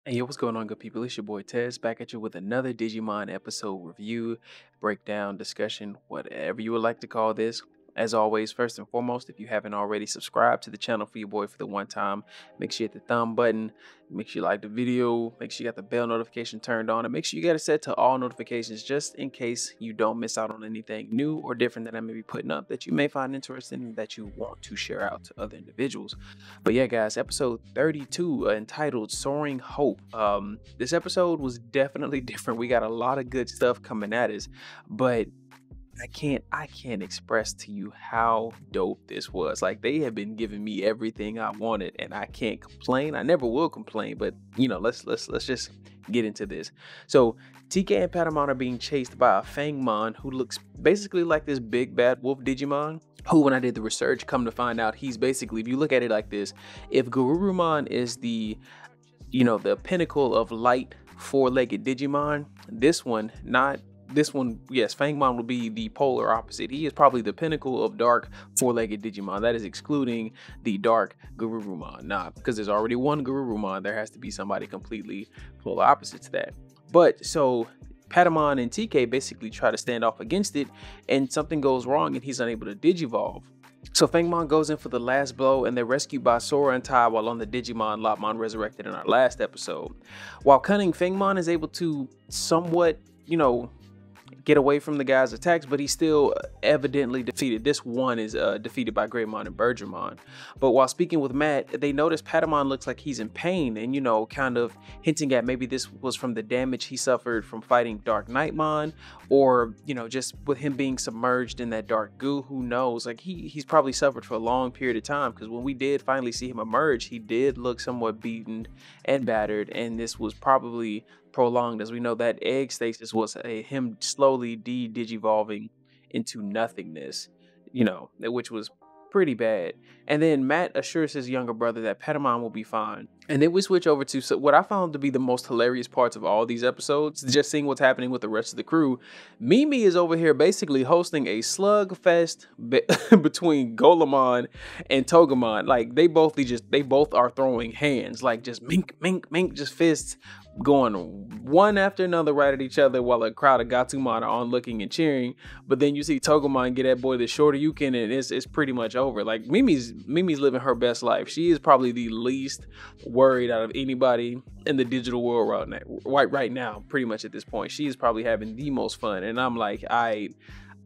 Hey, yo, what's going on, good people? It's your boy Tez back at you with another Digimon episode review, breakdown, discussion, whatever you would like to call this. As always, first and foremost, if you haven't already subscribed to the channel for your boy for the one time, make sure you hit the thumb button, make sure you like the video, make sure you got the bell notification turned on, and make sure you got it set to all notifications just in case you don't miss out on anything new or different that I may be putting up that you may find interesting and that you want to share out to other individuals. But yeah, guys, episode 32 entitled Soaring Hope. This episode was definitely different. We got a lot of good stuff coming at us, but I can't express to you how dope this was. Like, they have been giving me everything I wanted, and I can't complain. I never will complain, but you know, let's just get into this. So TK and Patamon are being chased by a Fangmon who looks basically like this big bad wolf Digimon, who, when I did the research, come to find out he's basically, if you look at it like this, if Garurumon is the pinnacle of light four-legged Digimon, yes, Fangmon will be the polar opposite. He is probably the pinnacle of dark four-legged Digimon. That is excluding the dark Garurumon. Nah, because there's already one Garurumon, there has to be somebody completely polar opposite to that. But so Patamon and Tk basically try to stand off against it, and something goes wrong and he's unable to digivolve. So Fangmon goes in for the last blow, and they're rescued by Sora and Tai while on the Digimon Lopmon resurrected in our last episode. While cunning, Fangmon is able to somewhat, get away from the guy's attacks, but he's still evidently defeated. This one is defeated by Greymon and Bergermon. But while speaking with Matt, they notice Patamon looks like he's in pain and, kind of hinting at maybe this was from the damage he suffered from fighting Dark Nightmon, or, just with him being submerged in that dark goo, who knows? Like, he's probably suffered for a long period of time, because when we did finally see him emerge, he did look somewhat beaten and battered, and this was probably prolonged, as we know that egg stasis was him slowly digivolving into nothingness, which was pretty bad. And then Matt assures his younger brother that Patamon will be fine. And then we switch over to what I found to be the most hilarious parts of all these episodes, just seeing what's happening with the rest of the crew. Mimi is over here basically hosting a slugfest between Golemon and Togemon. Like, they both are throwing hands, like just mink, mink, mink, just fists going one after another right at each other, while a crowd of Gatsumon are on looking and cheering. But then you see Togemon get that boy the Shoryuken, and it's pretty much over. Like, Mimi's living her best life. She is probably the least worried out of anybody in the digital world right now, pretty much at this point. She is probably having the most fun, and I'm like,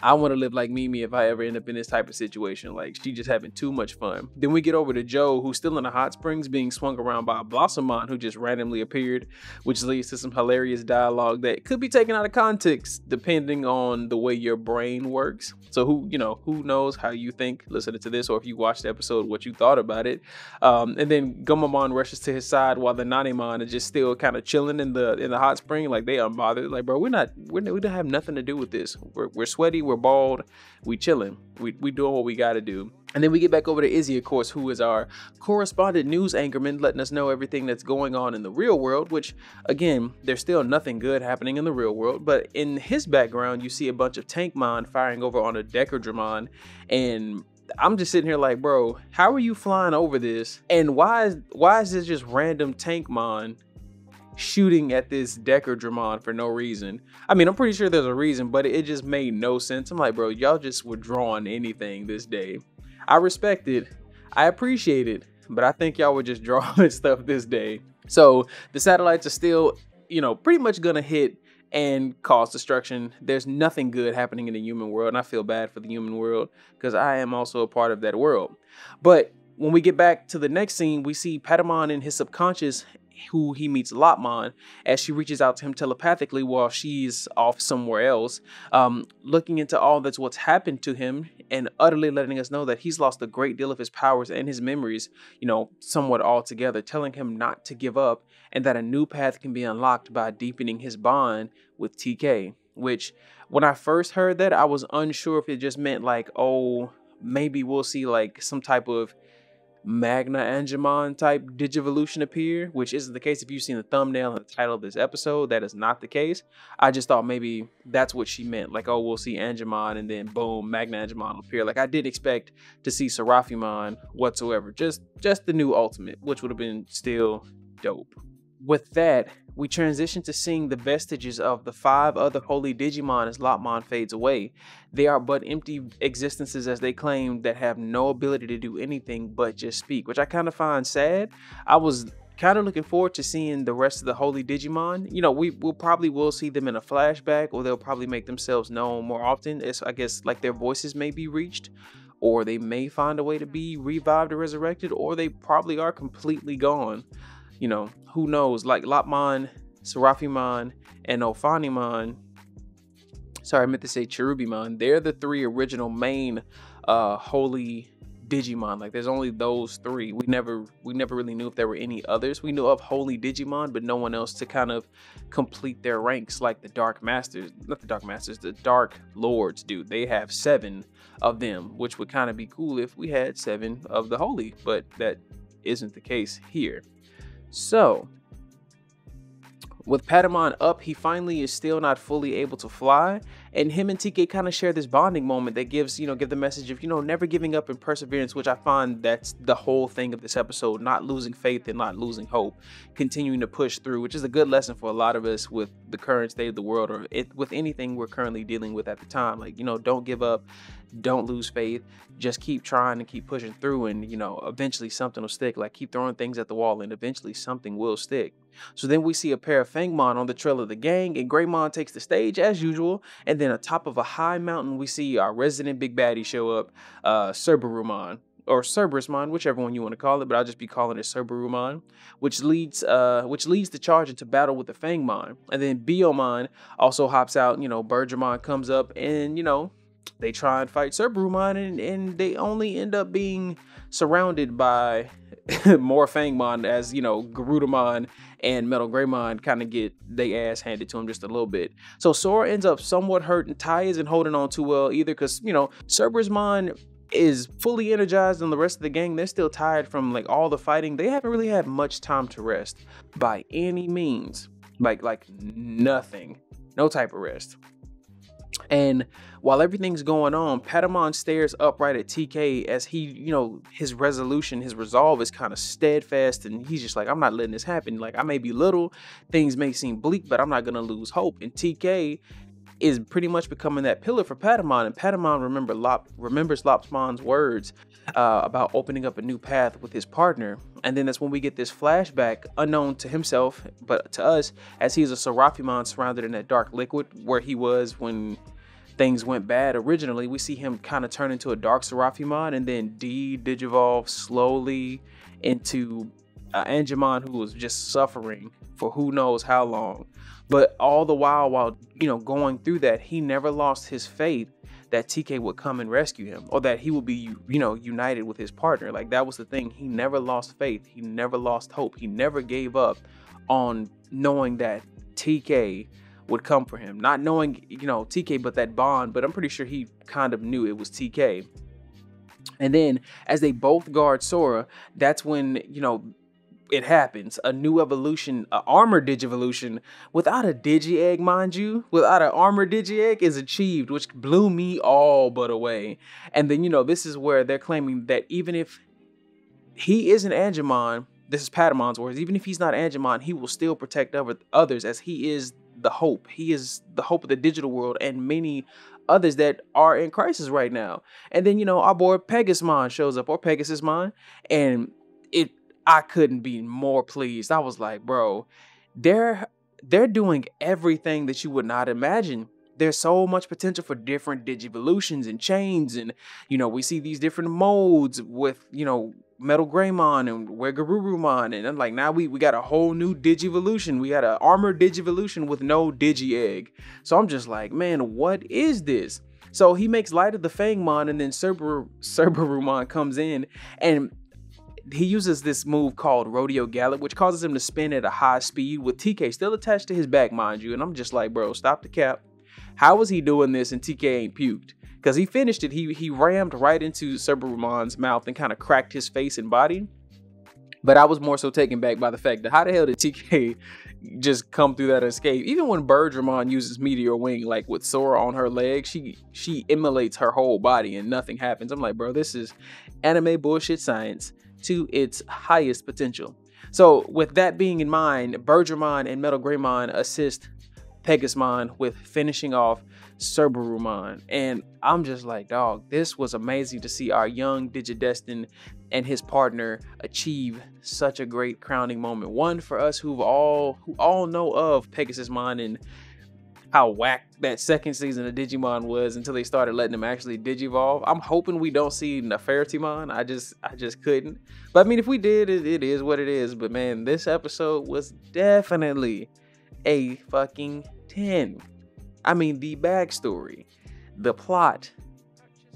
I want to live like Mimi if I ever end up in this type of situation. Like, she just having too much fun. Then we get over to Joe, who's still in the hot springs being swung around by a Blossomon who just randomly appeared, which leads to some hilarious dialogue that could be taken out of context depending on the way your brain works. So who knows how you think listening to this, or if you watched the episode, what you thought about it. And then Gomamon rushes to his side while the Nanemon is just still kind of chilling in the hot spring, like they unbothered. Like, bro, we don't have nothing to do with this. We're sweaty, we're bald, we chilling, we doing what we got to do. And then we get back over to Izzy, of course, who is our correspondent news anchorman, letting us know everything that's going on in the real world, which, again, there's still nothing good happening in the real world. But in his background, you see a bunch of Tankmon firing over on a Decadramon, and I'm just sitting here like, bro, how are you flying over this? And why is this just random Tankmon shooting at this Decadramon for no reason? I mean, I'm pretty sure there's a reason, but it just made no sense. I'm like, bro, y'all just were drawing anything this day. I respect it, I appreciate it, but I think y'all were just drawing stuff this day. So the satellites are still, pretty much gonna hit and cause destruction. There's nothing good happening in the human world, and I feel bad for the human world because I am also a part of that world. But when we get back to the next scene, we see Patamon in his subconscious, who he meets Lopmon, as she reaches out to him telepathically while she's off somewhere else, looking into all that's what's happened to him, and utterly letting us know that he's lost a great deal of his powers and his memories, somewhat altogether, telling him not to give up and that a new path can be unlocked by deepening his bond with TK. Which, when I first heard that, I was unsure if it just meant like, oh, maybe we'll see like some type of Magna Angemon type Digivolution appear, which isn't the case. If you've seen the thumbnail and the title of this episode, that is not the case. I just thought maybe that's what she meant, like, oh, we'll see Angemon and then boom, Magna Angemon will appear. Like, I did expect to see Seraphimon whatsoever, just the new ultimate, which would have been still dope. with that, we transition to seeing the vestiges of the 5 other holy Digimon as Lopmon fades away. They are but empty existences, as they claim, that have no ability to do anything but just speak, which I kind of find sad. I was kind of looking forward to seeing the rest of the holy Digimon. You know, we'll probably will see them in a flashback, or they'll probably make themselves known more often. It's, I guess, like their voices may be reached, or they may find a way to be revived or resurrected, or they probably are completely gone. You know, who knows? Like Lopmon, Serafimon, and Ophanimon. Sorry, I meant to say Cherubimon. They're the 3 original main holy Digimon. Like, there's only those 3. We never really knew if there were any others. We knew of holy Digimon, but no one else to kind of complete their ranks like the Dark Masters. Not the Dark Masters, the Dark Lords do. They have 7 of them, which would kind of be cool if we had 7 of the holy, but that isn't the case here. So, with Patamon up, he finally is still not fully able to fly, and him and TK kind of share this bonding moment that gives, give the message of, never giving up and perseverance, which I find that's the whole thing of this episode, not losing faith and not losing hope, continuing to push through, which is a good lesson for a lot of us with the current state of the world, or with anything we're currently dealing with at the time. Like, don't give up, don't lose faith, just keep trying and keep pushing through, and eventually something will stick. Like, keep throwing things at the wall and eventually something will stick. So then we see a pair of Fangmon on the trail of the gang, and Greymon takes the stage as usual, and then atop of a high mountain we see our resident big baddie show up, Cerberumon, or Cerberusmon, whichever one you want to call it, but I'll just be calling it Cerberumon, which leads the charge into battle with the Fangmon. And then Biomon also hops out. Bergermon comes up, and they try and fight Cerberumon, and they only end up being surrounded by more Fangmon, as Garudamon and Metal Greymon kind of get their ass handed to them just a little bit. So Sora ends up somewhat hurt, and Tai isn't holding on too well either, because Cerberusmon is fully energized, and the rest of the gang, they're still tired from like all the fighting. They haven't really had much time to rest by any means, like nothing, no type of rest. And while everything's going on, Patamon stares upright at TK as he, his resolution, his resolve is kind of steadfast, and he's just like, I'm not letting this happen. Like, I may be little, things may seem bleak, but I'm not gonna lose hope. And TK is pretty much becoming that pillar for Patamon, and Patamon remembers Lopsmon's words about opening up a new path with his partner. And then that's when we get this flashback, unknown to himself, but to us, as he's a Serafimon surrounded in that dark liquid where he was when things went bad originally. We see him kind of turn into a dark Serafimon, and then digivolve slowly into Angemon, who was just suffering for who knows how long. But all the while going through that, he never lost his faith that TK would come and rescue him, or that he would be, united with his partner. Like, that was the thing. He never lost faith. He never lost hope. He never gave up on knowing that TK would come for him. Not knowing, TK, but that bond. But I'm pretty sure he kind of knew it was TK. And then as they both guard Sora, that's when, it happens. A new evolution, an armor digivolution without a digi-egg, mind you, without an armor digi-egg is achieved, which blew me all but away. And then, this is where they're claiming that even if he isn't Angemon, this is Patamon's words, even if he's not Angemon, he will still protect others, as he is the hope. He is the hope of the digital world and many others that are in crisis right now. And then, our boy Pegasusmon shows up, or Pegasusmon, and I couldn't be more pleased. I was like, bro, they're doing everything that you would not imagine. There's so much potential for different digivolutions and chains, and we see these different modes with Metal Greymon and Garurumon, and I'm like, now we got a whole new digivolution. We got an armor digivolution with no digi-egg. So I'm just like, man, what is this? So he makes light of the Fangmon, and then Cerberumon comes in, and he uses this move called Rodeo Gallop, which causes him to spin at a high speed with TK still attached to his back, mind you. And I'm just like, bro, stop the cap. How was he doing this and TK ain't puked? Because he finished it. He rammed right into Cerberumon's mouth and kind of cracked his face and body. But I was more so taken back by the fact that how the hell did TK just come through that escape? Even when Bergermon uses Meteor Wing, like with Sora on her leg, she emulates her whole body and nothing happens. I'm like, bro, this is anime bullshit science to its highest potential. So with that being in mind, Bergermon and Metal Greymon assist Pegasusmon with finishing off Cerberumon. And I'm just like, dog, this was amazing to see our young Digidestin and his partner achieve such a great crowning moment. One for us who all know of Pegasusmon and how whack that second season of Digimon was until they started letting them actually digivolve. I'm hoping we don't see Neferitimon. I just couldn't. But I mean, if we did, it is what it is. But man, this episode was definitely a fucking 10. I mean, the backstory, the plot,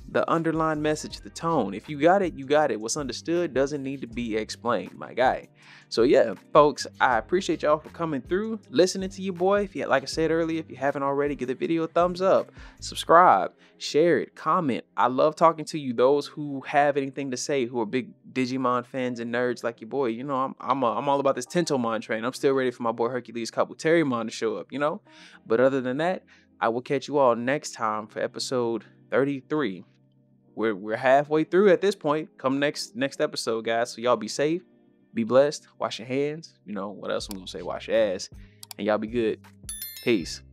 the underlying message, the tone. If you got it, you got it. What's understood doesn't need to be explained, my guy. So yeah, folks, I appreciate y'all for coming through, listening to your boy. If you, like I said earlier, if you haven't already, give the video a thumbs up, subscribe, share it, comment. I love talking to you, those who have anything to say, who are big Digimon fans and nerds like your boy. You know, I'm all about this Tentomon train. I'm still ready for my boy Hercules Kabuterimon to show up, you know? But other than that, I will catch you all next time for episode 33. We're halfway through at this point. Come next episode, guys. So y'all be safe, be blessed, wash your hands. You know what else I'm gonna say? Wash your ass, and y'all be good. Peace.